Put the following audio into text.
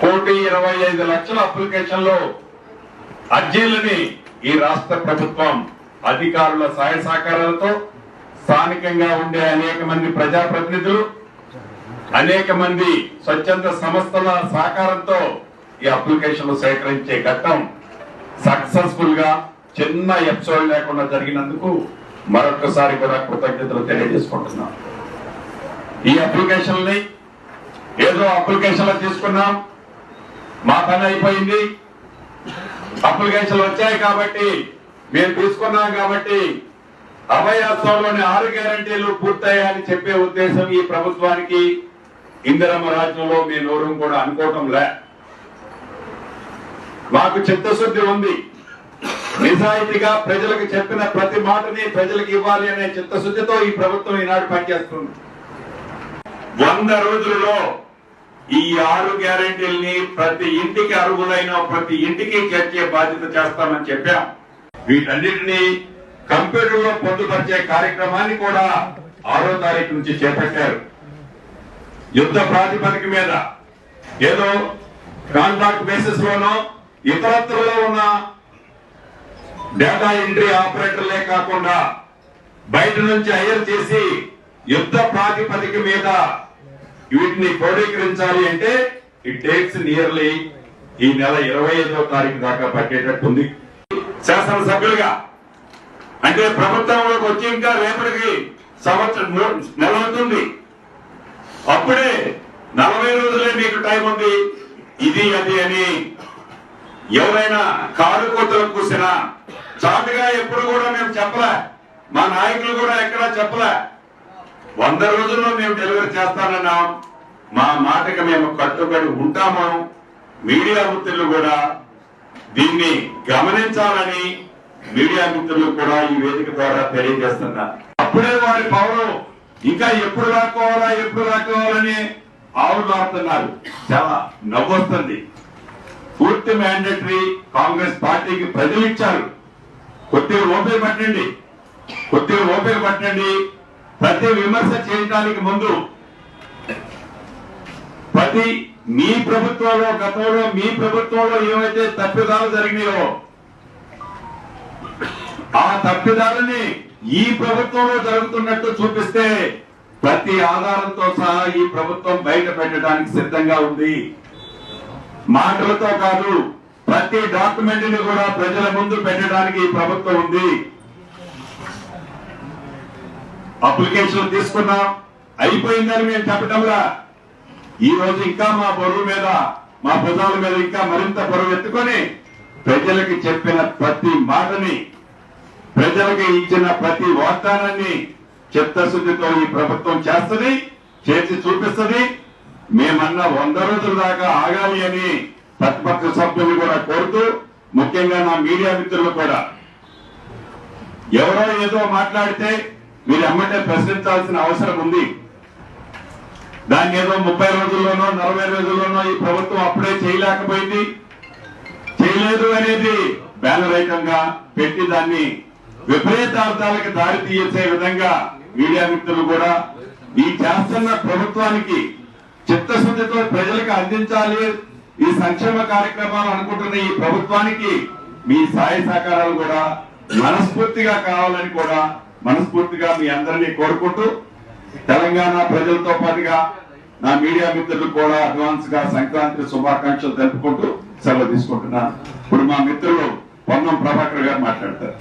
1,25,00,000 అప్లికేషన్లు అర్జీలని ఈ రాష్ట్ర ప్రభుత్వం అధికారుల సహాయ సహకారాలతో స్థానికంగా ఉండే అనేక మంది ప్రజాప్రతినిధులు అనేక మంది స్వచ్ఛంద సంస్థల సహకారంతో ఈ అప్లికేషన్లు సేకరించే ఘట్టం సక్సెస్ఫుల్ గా చిన్న ఎపిసోడ్ లేకుండా జరిగినందుకు మరొకసారి కూడా కృతజ్ఞతలు తెలియజేసుకుంటున్నాం. ఈ అప్లికేషన్ని ఏదో అప్లికేషన్లు తీసుకున్నాం, మా పని అయిపోయింది, అప్లికేషన్లు వచ్చాయి కాబట్టి మేము తీసుకున్నాం కాబట్టి అభయహస్తంలోని 6 గ్యారంటీలు పూర్తయ్యాయని చెప్పే ఉద్దేశం ఈ ప్రభుత్వానికి ఇందిరమ్మ రాజ్యంలో మీ నోరు కూడా అనుకోవటం లే. మాకు చిత్తశుద్ధి ఉంది. నిజాయితీగా ప్రజలకు చెప్పిన ప్రతి మాటని ప్రజలకు ఇవ్వాలి అనే చిత్తశుద్ధితో ఈ ప్రభుత్వం ఈనాడు పనిచేస్తుంది. 100 రోజులలో ఈ 6 గ్యారెంటీల్ని ప్రతి ఇంటికి అర్హులైన ప్రతి ఇంటికి చేర్చే బాధ్యత చేస్తామని చెప్పాం. వీటన్నిటినీ కంప్యూటర్ లో పొందుపరిచే కార్యక్రమాన్ని కూడా 6వ తారీఖు నుంచి చేపట్టారు. యుద్ధ ప్రాతిపదిక మీద ఏదో కాంట్రాక్ట్ బేసిస్ లోనో ఇతరత్రలో ఉన్న డేటా ఎంట్రీ ఆపరేటర్లే కాకుండా బయట నుంచి హైర్ చేసి యుద్ధ ప్రాతిపదిక మీద వీటిని క్రోడీకరించాలి అంటే ఇట్ టేక్స్ నియర్లీ ఈ నెల 25వ తారీఖు దాకా పట్టేటట్టుంది. శాసనసభ్యులుగా అంటే ప్రభుత్వంలోకి వచ్చి ఇంకా రేపటికి సంవత్సరం నెల అవుతుంది. అప్పుడే 40 రోజులే మీకు టైం ఉంది, ఇది అది అని ఎవరైనా కారు కోతలు కూసినా చాటుగా ఎప్పుడు కూడా మేము చెప్పలే, మా నాయకులు కూడా ఎక్కడా చెప్పలే. 100 రోజుల్లో మేము డెలివరీ చేస్తానన్నాం. మా మాటకి మేము కట్టుబడి ఉంటాము. మీడియా మిత్రులు కూడా దీన్ని గమనించాలని మీడియా మిత్రులు కూడా ఈ వేదిక ద్వారా తెలియజేస్తున్నారు. అప్పుడే వారి పౌరం ఇంకా ఎప్పుడు రాకోవాలని ఆవులాడుతున్నారు. చాలా నవ్వొస్తుంది. పూర్తి మ్యాండేటరీ కాంగ్రెస్ పార్టీకి ప్రజలు ఇచ్చారు. కొద్దిగా ఓపిక పట్టండి. ప్రతి విమర్శ చేయడానికి ముందు మీ ప్రభుత్వంలో గతంలో మీ ప్రభుత్వంలో ఏవైతే తప్పిదాలు జరిగినాయో ఆ తప్పిదాలని ఈ ప్రభుత్వంలో జరుగుతున్నట్టు చూపిస్తే ప్రతి ఆధారంతో సహా ఈ ప్రభుత్వం బయట పెట్టడానికి సిద్ధంగా ఉంది. మాటలతో కాదు, ప్రతి డాక్యుమెంట్ ని కూడా ప్రజల ముందు పెట్టడానికి ఈ ప్రభుత్వం ఉంది. అప్లికేషన్ తీసుకున్నాం, అయిపోయిందని మేము చెప్పటంలా ఈ రోజు ఇంకా మా బరువు మీద మా భుజాల మీద ఇంకా మరింత బరువు ఎత్తుకొని ప్రజలకి చెప్పిన ప్రతి మాటని ప్రజలకి ఇచ్చిన ప్రతి వాగ్దానాన్ని చిత్తశుద్ధితో ఈ ప్రభుత్వం చేస్తుంది, చేసి చూపిస్తుంది. మేమన్నా 100 రోజుల దాకా ఆగాలి అని ప్రతిపక్ష సభ్యులు కూడా కోరుతూ, ముఖ్యంగా నా మీడియా మిత్రులు కూడా ఎవరో ఏదో మాట్లాడితే మీరు ఎమ్మటే ప్రశ్నించాల్సిన అవసరం ఉంది. దాన్ని ఏదో 30 రోజుల్లోనో 40 రోజుల్లోనో ఈ ప్రభుత్వం అప్పుడే చేయలేదు అనేది బ్యానరైతంగా పెట్టి దాన్ని విపరీతార్థాలకు దారి తీసే విధంగా మీడియా మిత్రులు కూడా ఈ చేస్తున్న ప్రభుత్వానికి చిత్తశుద్ధితో ప్రజలకు అందించాలి ఈ సంక్షేమ కార్యక్రమాలు అనుకుంటున్న ఈ ప్రభుత్వానికి మీ సహాయ సహకారాలు కూడా మనస్ఫూర్తిగా కావాలని కూడా మనస్ఫూర్తిగా మీ అందరినీ కోరుకుంటూ తెలంగాణ ప్రజలతో పాటుగా నా మీడియా మిత్రులు కూడా అడ్వాన్స్ గా సంక్రాంతి శుభాకాంక్షలు తెలుపుకుంటూ సెలవు తీసుకుంటున్నాను. ఇప్పుడు మా మిత్రులు పొన్నం ప్రభాకర్ గారు మాట్లాడతారు.